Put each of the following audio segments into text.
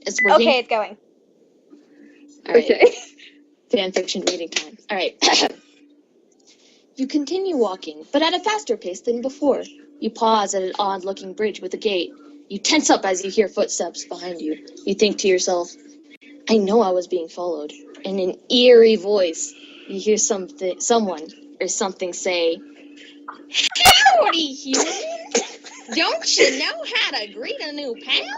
It's working? Okay, it's going. Alright. Okay. Fanfiction reading time. Alright. You continue walking, but at a faster pace than before. You pause at an odd-looking bridge with a gate. You tense up as you hear footsteps behind you. You think to yourself, I know I was being followed. In an eerie voice, you hear someone or something say, Howdy, human! Don't you know how to greet a new pal?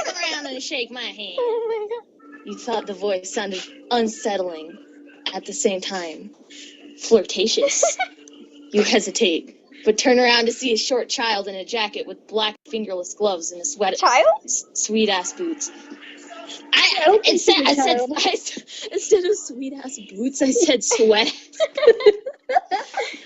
Turn around and shake my hand. Oh my god. You thought the voice sounded unsettling, at the same time flirtatious. You hesitate, but turn around to see a short child in a jacket with black fingerless gloves and a Child? sweet-ass boots. Child. Instead of sweet-ass boots, I said sweat.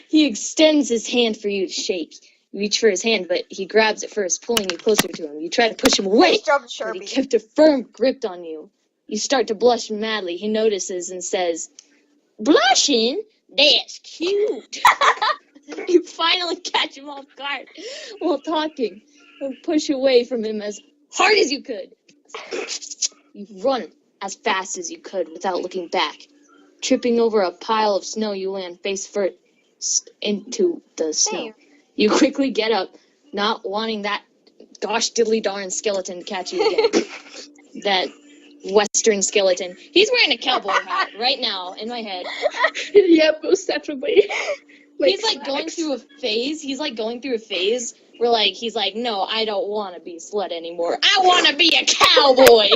He extends his hand for you to shake. You reach for his hand, but he grabs it first, pulling you closer to him. You try to push him away, Nice job, but he Sharpie. kept a firm grip on you. You start to blush madly. He notices and says, Blushing? That's cute. You finally catch him off guard while talking and push away from him as hard as you could. You run as fast as you could without looking back. Tripping over a pile of snow, you land face first into the snow. Same. You quickly get up, not wanting that gosh diddly darn skeleton to catch you again. That Western skeleton. He's wearing a cowboy hat right now in my head. Yeah, most definitely. He's like going through a phase. He's like going through a phase where like he's like, no, I don't want to be a slut anymore. I want to be a cowboy.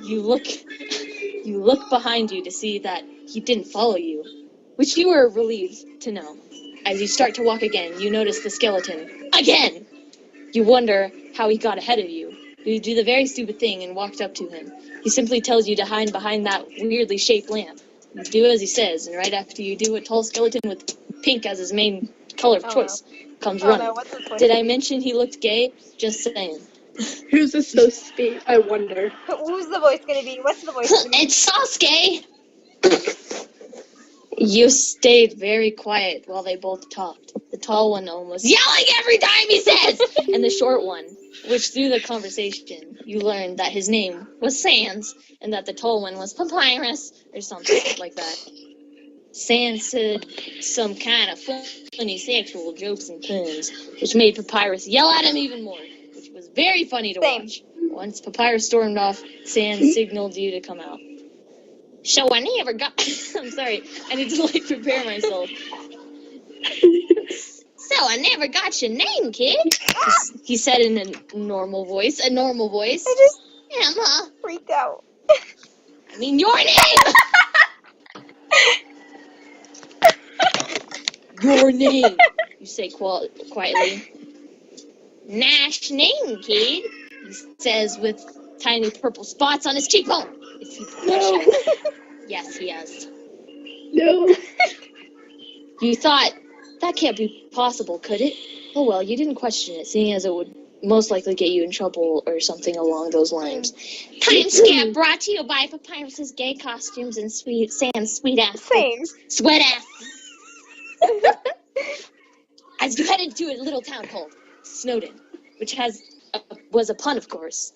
You look behind you to see that he didn't follow you, which you were relieved to know. As you start to walk again, you notice the skeleton again. You wonder how he got ahead of you. You do the very stupid thing and walked up to him. He simply tells you to hide behind that weirdly shaped lamp. You do as he says, and right after you do, a tall skeleton with pink as his main color of choice comes running. No, what's this voice? Did I mention he looked gay? Just saying. Who's this supposed to be? I wonder. Who's the voice gonna be? What's the voice gonna be? It's Sasuke! You stayed very quiet while they both talked. The tall one almost yelling every time he says! And the short one, which through the conversation, you learned that his name was Sans, and that the tall one was Papyrus, or something like that. Sans said some kind of funny sexual jokes and puns, which made Papyrus yell at him even more, which was very funny to watch. Once Papyrus stormed off, Sans signaled you to come out. So I never got... I'm sorry, I need to, like, prepare myself. So I never got your name, kid. He said in a normal voice. I just Emma. freaked out. I mean, your name! Your name, you say quietly. Nash name, kid, he says with tiny purple spots on his cheekbone. Is he Russian? Yes, he is. No. You thought, that can't be possible, could it? Oh well, you didn't question it, seeing as it would most likely get you in trouble or something along those lines. Time Scap brought to you by Papyrus's gay costumes and Sans sweet ass. Same. Sweat ass. As you headed to a little town called Snowden, which was a pun, of course.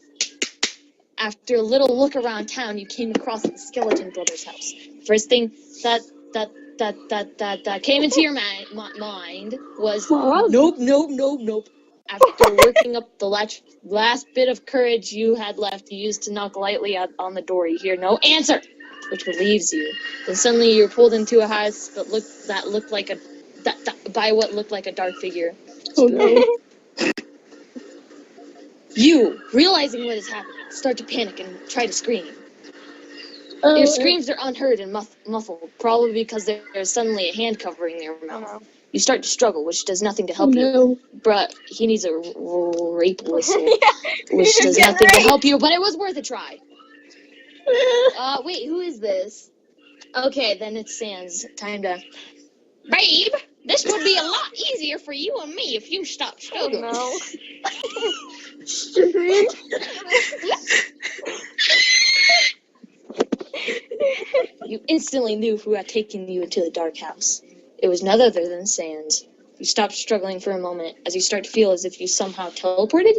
After a little look around town, you came across the Skeleton Brothers' house. First thing that came into your mind was nope. After working up the last bit of courage you had left, you used to knock lightly on the door. You hear no answer, which relieves you. Then suddenly you're pulled into a house that looked like a dark figure. Oh no. You, realizing what is happening, start to panic and try to scream. Your screams are unheard and muffled, probably because there's suddenly a hand covering their mouth. Oh, no. You start to struggle, which does nothing to help you. No. But he needs a rape whistle, which does nothing to help you, but it was worth a try. Wait, who is this? Okay, then it's Sans. Time to... Babe, this would be a lot easier for you and me if you stopped struggling. No. You instantly knew who had taken you into the dark house. It was none other than Sans. You stop struggling for a moment as you start to feel as if you somehow teleported.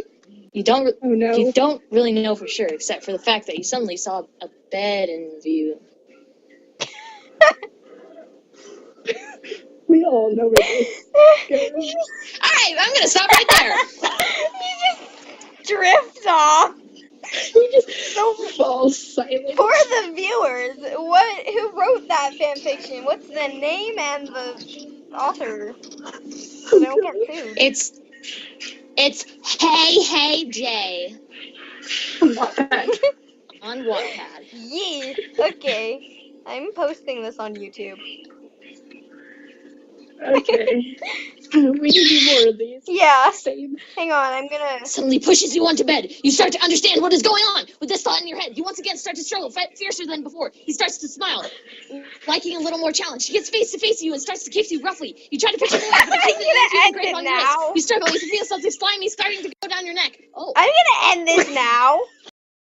You don't Oh no. you don't really know for sure, except for the fact that you suddenly saw a bed in view. We all know where this goes. Alright, I'm gonna stop right there. You just drift off. We just So fall silent. for the viewers, who wrote that fanfiction? What's the name and the author? So they don't get sued. It's Hey Jay Not bad. on Wattpad. Yeah. Okay. I'm posting this on YouTube. Okay. We need to do more of these. Yeah. Same. Hang on, I'm gonna. Suddenly pushes you onto bed. You start to understand what is going on. With this thought in your head, you once again start to struggle fiercer than before. He starts to smile, liking a little more challenge. He gets face to face with you and starts to kiss you roughly. You try to push him away, but I'm gonna end it on your now. wrist. You struggle. You feel something slimy starting to go down your neck. Oh. I'm gonna end this now.